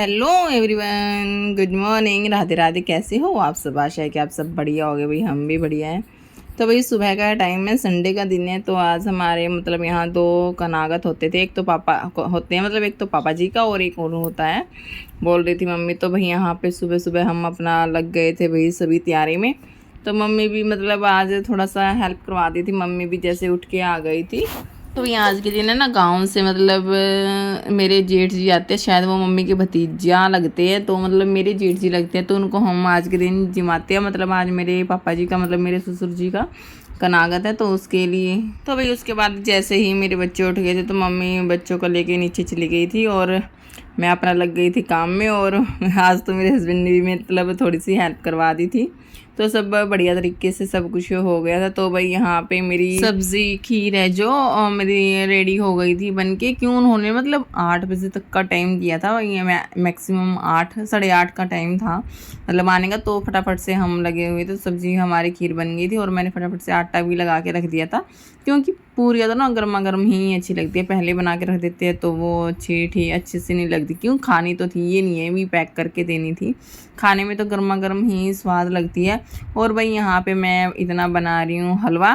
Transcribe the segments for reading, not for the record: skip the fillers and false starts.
Hello everyone, good morning, Radhe Radhe. कैसे हो आप सब? आशा है कि आप सब बढ़िया होगे। भाई हम भी बढ़िया हैं। तो भाई सुबह का टाइम है, संडे का दिन है। तो आज हमारे मतलब यहाँ दो कनागत होते थे। एक तो पापा होते हैं, मतलब एक तो पापा जी का और एक और होता है, बोल रही थी मम्मी। तो भाई यहाँ पे सुबह सुबह हम अपना लग गए थे भाई सभी तैयारी में। तो मम्मी भी मतलब आज थोड़ा सा हेल्प करवा दी थी। मम्मी भी जैसे उठ के आ गई थी। तो ये आज के दिन है ना, गांव से मतलब मेरे जेठ जी आते हैं, शायद वो मम्मी के भतीजा लगते हैं। तो मतलब मेरे जेठ जी लगते हैं, तो उनको हम आज के दिन जिमाते हैं। मतलब आज मेरे पापा जी का मतलब मेरे ससुर जी का कनागत है, तो उसके लिए। तो भाई उसके बाद जैसे ही मेरे बच्चे उठ गए थे तो मम्मी बच्चों को लेके नीचे चली गई थी और मैं अपना लग गई थी काम में। और आज तो मेरे हस्बैंड ने भी मतलब थोड़ी सी हेल्प करवा दी थी। तो सब बढ़िया तरीके से सब कुछ हो गया था। तो भाई यहाँ पे मेरी सब्जी खीर है जो मेरी रेडी हो गई थी बन के। क्यों उन्होंने मतलब 8 बजे तक का टाइम दिया था, ये मैक्सिमम 8 साढ़े 8 का टाइम था मतलब आने का। तो फटाफट से हम लगे हुए थे, सब्जी हमारी खीर बन गई थी और मैंने फटाफट से आटा भी लगा के रख दिया था। क्योंकि पूरी तो ना गर्मा गर्म ही अच्छी लगती है, पहले बना के रख देते हैं तो वो अच्छे से नहीं लगती। क्यों, खानी तो थी, ये नहीं है भी पैक करके देनी थी। खाने में तो गर्मा गर्म ही स्वाद लगती है। और भाई यहाँ पे मैं इतना बना रही हूँ हलवा।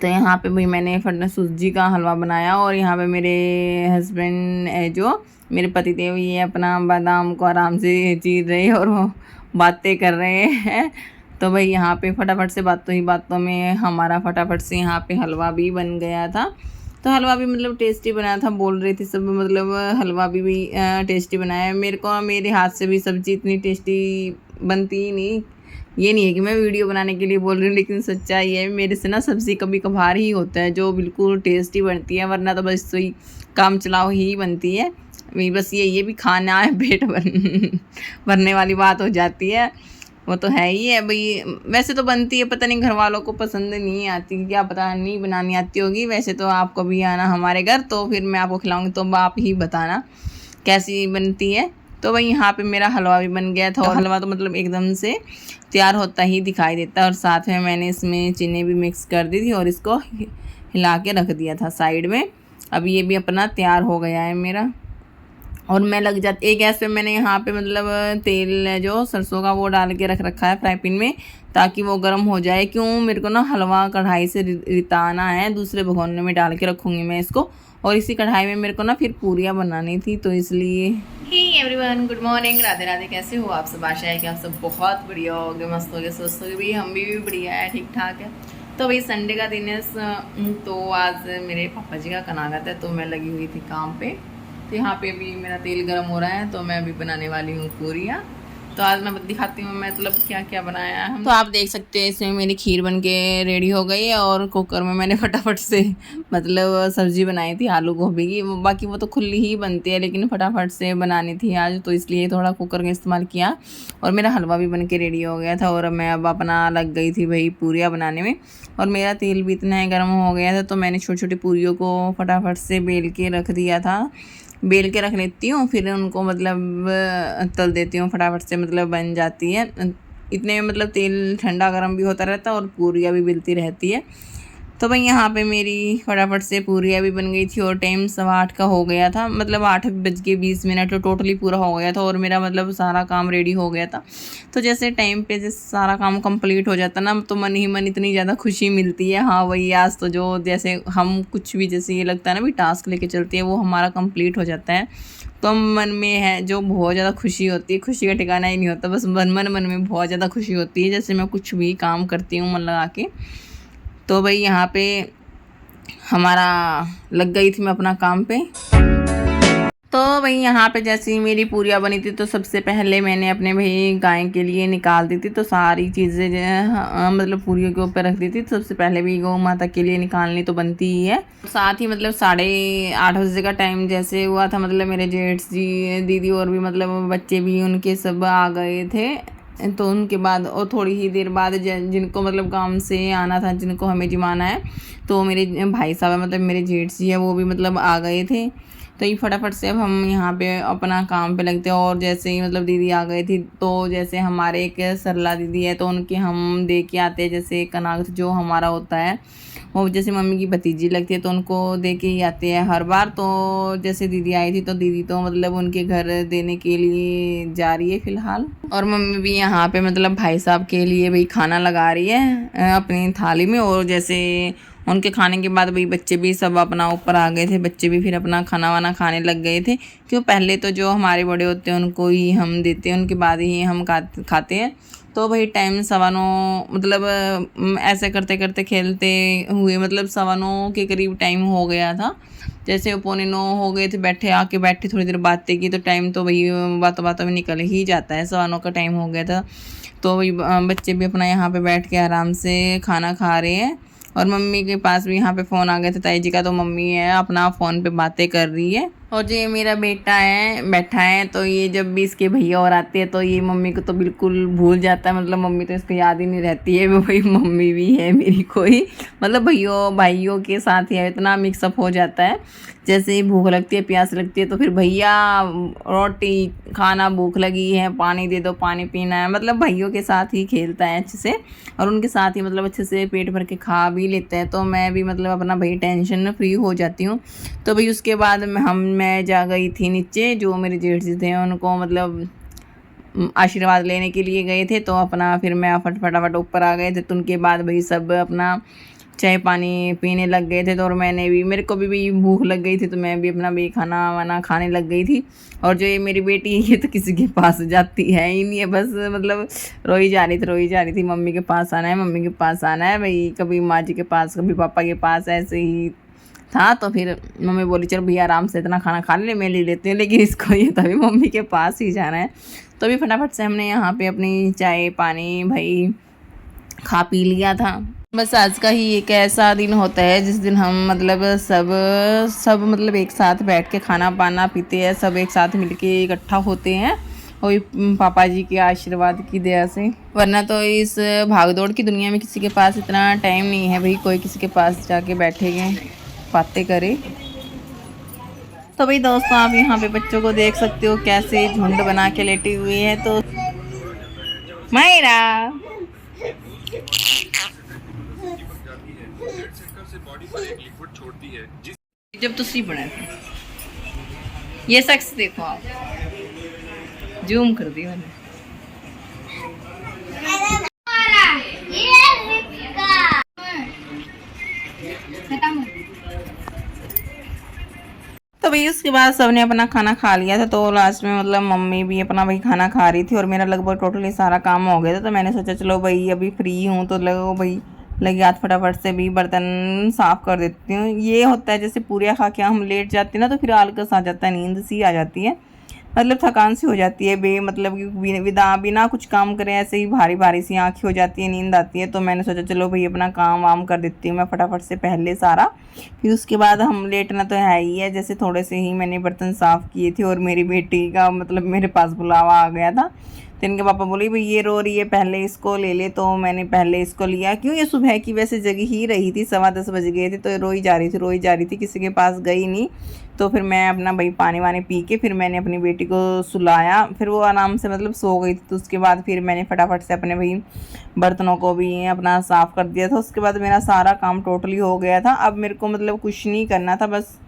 तो यहाँ पे भाई मैंने फटना सूजी का हलवा बनाया। और यहाँ पे मेरे हस्बैंड है जो मेरे पति देव, ये अपना बादाम को आराम से चीर रहे और वो बातें कर रहे हैं। तो भाई यहाँ पे फटाफट से बातों ही बातों में हमारा फटाफट से यहाँ पे हलवा भी बन गया था। तो हलवा भी मतलब टेस्टी बनाया था, बोल रही थी सब मतलब हलवा भी टेस्टी बनाया है। मेरे हाथ से भी सब्ज़ी इतनी टेस्टी बनती ही नहीं। ये नहीं है कि मैं वीडियो बनाने के लिए बोल रही हूँ, लेकिन सच्चाई है मेरे से ना सब्ज़ी कभी कभार ही होता है जो बिल्कुल टेस्टी बनती है, वरना तो बस वही काम चलाओ ही बनती है। वही बस ये भी खाना है, पेट भरने वाली बात हो जाती है। वो तो है ही है भाई। वैसे तो बनती है, पता नहीं घर वालों को पसंद नहीं आती, क्या पता नहीं बनानी आती होगी। वैसे तो आपको भी आना हमारे घर, तो फिर मैं आपको खिलाऊंगी, तो आप ही बताना कैसी बनती है। तो भाई यहाँ पे मेरा हलवा भी बन गया था। और हलवा तो मतलब एकदम से तैयार होता ही दिखाई देता है। और साथ में मैंने इसमें चीनी भी मिक्स कर दी थी और इसको हिला के रख दिया था साइड में। अब ये भी अपना तैयार हो गया है मेरा। और मैं लग जाती एक गैस पे मैंने यहाँ पे मतलब तेल है जो सरसों का वो डाल के रख रखा है फ्राई पैन में, ताकि वो गर्म हो जाए। क्यों, मेरे को ना हलवा कढ़ाई से रिताना है, दूसरे भगोने में डाल के रखूँगी मैं इसको। और इसी कढ़ाई में मेरे को ना फिर पूरियाँ बनानी थी, तो इसलिए। Hey everyone, good morning, Radhe Radhe. कैसे हो आप सब? आशा है कि आप सब बहुत बढ़िया होगे, मस्त होगे, स्वस्थ होगे। भाई हम भी बढ़िया है, ठीक ठाक है। तो भाई संडे का दिन है, तो आज मेरे पापा जी का कनागत है, तो मैं लगी हुई थी काम पे। तो यहाँ पे भी मेरा तेल गर्म हो रहा है, तो मैं अभी बनाने वाली हूँ पूरियाँ। तो आज मैं दिखाती हूँ मैं मतलब क्या क्या बनाया है। तो आप देख सकते हैं इसमें मेरी खीर बन के रेडी हो गई है। और कुकर में मैंने फटाफट से मतलब सब्जी बनाई थी आलू गोभी की। बाकी वो तो खुली ही बनती है, लेकिन फटाफट से बनानी थी आज, तो इसलिए थोड़ा कुकर का इस्तेमाल किया। और मेरा हलवा भी बन के रेडी हो गया था। और मैं अब अपना लग गई थी भाई पूरियाँ बनाने में। और मेरा तेल भी इतना गर्म हो गया था, तो मैंने छोटी छोटी पूरियों को फटाफट से बेल के रख दिया था। बेल के रख लेती हूँ, फिर उनको मतलब तल देती हूँ फटाफट से, मतलब बन जाती है। इतने में मतलब तेल ठंडा गर्म भी होता रहता है और पूरियाँ भी बिलती रहती है। तो भाई यहाँ पे मेरी फटाफट से पूरियाँ भी बन गई थी। और टाइम 8:15 का हो गया था, मतलब 8:20 तो टोटली पूरा हो गया था। और मेरा मतलब सारा काम रेडी हो गया था। तो जैसे टाइम पे जैसे सारा काम कंप्लीट हो जाता ना, तो मन ही मन इतनी ज़्यादा खुशी मिलती है। हाँ वही, आज तो जो जैसे हम कुछ भी जैसे ये लगता है ना भी टास्क लेके चलती है, वो हमारा कंप्लीट हो जाता है। तो मन में है जो बहुत ज़्यादा खुशी होती है, खुशी का ठिकाना ही नहीं होता, बस मन में बहुत ज़्यादा खुशी होती है जैसे मैं कुछ भी काम करती हूँ मन लगा के। तो भाई यहाँ पे हमारा लग गई थी मैं अपना काम पे। तो भाई यहाँ पे जैसे ही मेरी पूरियाँ बनी थी, तो सबसे पहले मैंने अपने भाई गाय के लिए निकाल दी थी। तो सारी चीज़ें जो है मतलब पूरियों के ऊपर रख दी थी। तो सबसे पहले भी गौ माता के लिए निकालनी तो बनती ही है। साथ ही मतलब 8:30 बजे का टाइम जैसे हुआ था, मतलब मेरे जेठ जी, दीदी और भी मतलब बच्चे भी उनके सब आ गए थे। तो उनके बाद और थोड़ी ही देर बाद जिनको मतलब काम से आना था, जिनको हमें जिमाना है, तो मेरे भाई साहब मतलब मेरे जेठ जी है, वो भी मतलब आ गए थे। तो ये फटाफट से अब हम यहाँ पे अपना काम पे लगते हैं। और जैसे ही मतलब दीदी आ गई थी तो जैसे हमारे एक सरला दीदी है तो उनके हम दे के आते हैं, जैसे कनागत जो हमारा होता है वो जैसे मम्मी की भतीजी लगती है तो उनको दे के ही आते हैं हर बार। तो जैसे दीदी आई थी तो दीदी तो मतलब उनके घर देने के लिए जा रही है फ़िलहाल। और मम्मी भी यहाँ पे मतलब भाई साहब के लिए भाई खाना लगा रही है अपनी थाली में। और जैसे उनके खाने के बाद भाई बच्चे भी सब अपना ऊपर आ गए थे, बच्चे भी फिर अपना खाना वाना खाने लग गए थे। क्यों पहले तो जो हमारे बड़े होते हैं उनको ही हम देते हैं, उनके बाद ही हम खाते हैं। तो भाई टाइम 9:15 मतलब ऐसे करते करते खेलते हुए मतलब 9:15 के करीब टाइम हो गया था। जैसे 8:45 हो गए थे, बैठे थोड़ी देर बातें की तो टाइम तो भाई बातों बातों में निकल ही जाता है। 9:15 का टाइम हो गया था तो वही बच्चे भी अपना यहाँ पे बैठ के आराम से खाना खा रहे हैं। और मम्मी के पास भी यहाँ पे फ़ोन आ गया था ताई जी का, तो मम्मी है अपना फ़ोन पे बातें कर रही है। और जो ये मेरा बेटा है बैठा है तो ये जब भी इसके भैया और आते हैं तो ये मम्मी को तो बिल्कुल भूल जाता है, मतलब मम्मी तो इसको याद ही नहीं रहती है भाई मम्मी भी है मेरी कोई, मतलब भाइयों के साथ ही इतना मिक्सअप हो जाता है। जैसे ही भूख लगती है प्यास लगती है तो फिर भैया रोटी खाना, भूख लगी है पानी दे दो, पानी पीना है, मतलब भाइयों के साथ ही खेलता है अच्छे से और उनके साथ ही मतलब अच्छे से पेट भर के खा भी लेते हैं। तो मैं भी मतलब अपना भाई टेंशन फ्री हो जाती हूँ। तो भाई उसके बाद मैं जा गई थी नीचे, जो मेरे जेठ जी थे उनको मतलब आशीर्वाद लेने के लिए गए थे। तो अपना फिर मैं फटाफट ऊपर आ गए थे। तो उनके बाद भाई सब अपना चाय पानी पीने लग गए थे। तो और मेरे को भी भूख लग गई थी तो मैं भी अपना भी खाना वाना खाने लग गई थी। और जो ये मेरी बेटी है ये तो किसी के पास जाती है ही नहीं है, बस मतलब रोई जा रही थी मम्मी के पास आना है, मम्मी के पास आना है भाई, कभी माँ जी के पास कभी पापा के पास, ऐसे ही था। तो फिर मम्मी बोली चल भैया आराम से इतना खाना खा ले, मैं ले लेती हूँ, लेकिन इसको ये तभी मम्मी के पास ही जाना है। तो अभी फटाफट से हमने यहाँ पे अपनी चाय पानी भाई खा पी लिया था। बस आज का ही एक ऐसा दिन होता है जिस दिन हम मतलब सब मतलब एक साथ बैठ के खाना पाना पीते हैं, सब एक साथ मिलके इकट्ठा होते हैं वही पापा जी के आशीर्वाद की दया से। वरना तो इस भागदौड़ की दुनिया में किसी के पास इतना टाइम नहीं है भाई कोई किसी के पास जाके बैठेंगे बातें करे। तो भाई दोस्तों आप यहाँ पे बच्चों को देख सकते हो कैसे झुंड बना के लेटे हुए हैं। तो मायरा जब तो सी बना था ये शख्स देखो आप, जूम कर दी मैंने। तो भाई उसके बाद सबने अपना खाना खा लिया था। तो लास्ट में मतलब मम्मी भी अपना भाई खाना खा रही थी और मेरा लगभग टोटली सारा काम हो गया था। तो मैंने सोचा चलो भाई अभी फ्री हूँ तो लगो भाई लगी हाथ फटाफट से भी बर्तन साफ़ कर देती हूँ। ये होता है जैसे पूरियाँ खा के हम लेट जाते हैं ना तो फिर आलस आ जाता है, नींद सी आ जाती है, मतलब थकान सी हो जाती है मतलब कि बिना कुछ काम करे ऐसे ही भारी भारी सी आँखें हो जाती है, नींद आती है। तो मैंने सोचा चलो भाई अपना काम वाम कर देती हूँ मैं फटाफट से पहले सारा, फिर उसके बाद हम लेटना तो है ही है। जैसे थोड़े से ही मैंने बर्तन साफ़ किए थे और मेरी बेटी का मतलब मेरे पास बुलावा आ गया था। तो इनके पापा बोले भाई ये रो रही है पहले इसको ले ले, तो मैंने पहले इसको लिया। क्यों ये सुबह की वैसे जगी ही रही थी, 10:15 बज गए थे तो रोई जा रही थी, किसी के पास गई नहीं। तो फिर मैं अपना भाई पानी वानी पी के फिर मैंने अपनी बेटी को सुलाया, फिर वो आराम से मतलब सो गई थी। तो उसके बाद फिर मैंने फटाफट से अपने भाई बर्तनों को भी अपना साफ़ कर दिया था। उसके बाद मेरा सारा काम टोटली हो गया था। अब मेरे को मतलब कुछ नहीं करना था, बस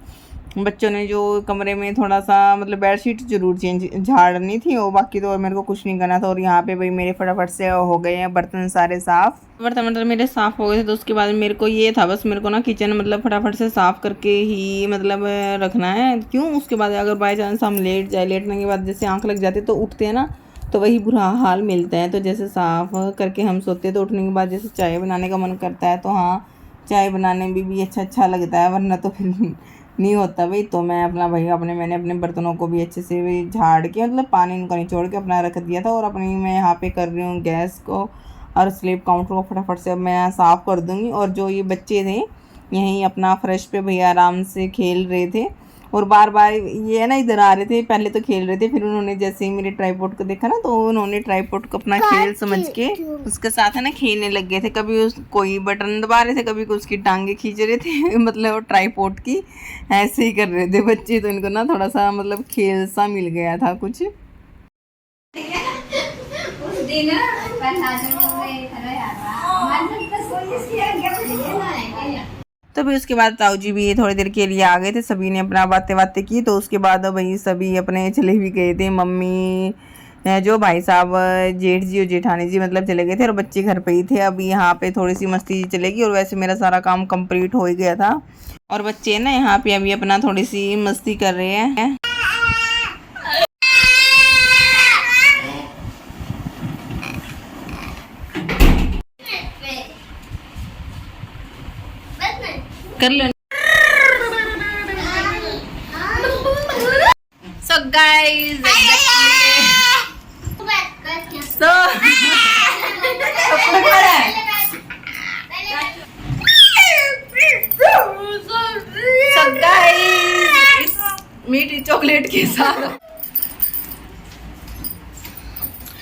बच्चों ने जो कमरे में थोड़ा सा मतलब बेडशीट ज़रूर झाड़नी थी और बाकी तो और मेरे को कुछ नहीं करना था। और यहाँ पे भाई मेरे फटाफट से हो गए हैं बर्तन सारे साफ़, बर्तन मतलब मेरे साफ़ हो गए थे। तो उसके बाद मेरे को ये था बस मेरे को ना किचन मतलब फटाफट से साफ़ करके ही मतलब रखना है। क्यों उसके बाद अगर बाई चांस हम लेट जाए, लेटने के बाद जैसे आँख लग जाती है तो उठते हैं ना तो वही बुरा हाल मिलता है। तो जैसे साफ़ करके हम सोते हैं तो उठने के बाद जैसे चाय बनाने का मन करता है तो हाँ चाय बनाने में भी अच्छा लगता है, वरना तो फिर नहीं होता भाई। तो मैं अपना भाई मैंने अपने बर्तनों को भी अच्छे से भी झाड़ के मतलब पानी उनका निचोड़ के अपना रख दिया था। और अपनी मैं यहाँ पे कर रही हूँ गैस को और स्लेब काउंटर को फटाफट से अब मैं साफ़ कर दूँगी। और जो ये बच्चे थे यहीं अपना फ्रेश पे भैया आराम से खेल रहे थे और बार बार ये है ना इधर आ रहे थे, पहले तो खेल रहे थे, फिर उन्होंने जैसे ही मेरे ट्राइपॉड को देखा ना तो उन्होंने ट्राइपॉड को अपना खेल समझ के उसके साथ है ना खेलने लग गए थे। कभी कोई बटन दबा रहे थे, कभी उसकी टांगे खींच रहे थे मतलब ट्राइपॉड की ऐसे ही कर रहे थे बच्चे। तो इनको ना थोड़ा सा मतलब खेल सा मिल गया था कुछ। तो फिर उसके बाद ताऊ जी भी थोड़ी देर के लिए आ गए थे, सभी ने अपना बातें बातें की। तो उसके बाद भाई सभी अपने चले भी गए थे, मम्मी जो भाई साहब जेठ जी और जेठानी जी मतलब चले गए थे और बच्चे घर पे ही थे। अभी यहाँ पे थोड़ी सी मस्ती चलेगी और वैसे मेरा सारा काम कंप्लीट हो ही गया था और बच्चे ना यहाँ पे अभी अपना थोड़ी सी मस्ती कर रहे हैं। कर लो। So guys, मीठी चॉकलेट के साथ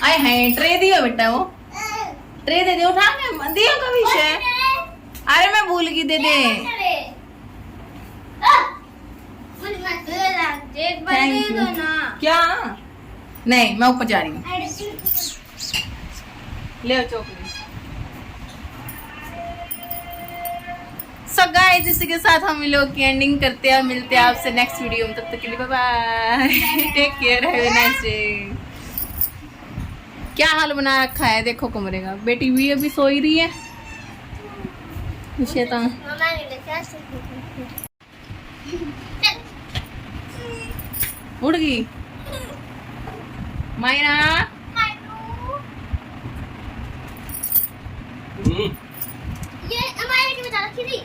आए हैं। ट्रे दियो बेटा, वो ट्रे दे दे, उठा के दियो का विषय। अरे मैं भूल गई, दे दे। क्या नहीं, मैं ऊपर जा रही हूँ। ले चॉकलेट। सो गाइस, इसी के साथ हम लोग की एंडिंग करते हैं। मिलते हैं आपसे नेक्स्ट वीडियो में, तब तक के लिए bye bye, take care, have a nice day. क्या हाल बना रखा है देखो कमरे का। बेटी भी अभी सो ही रही है। उड़ गई मायरा। ये हमारे की बता रखी थी।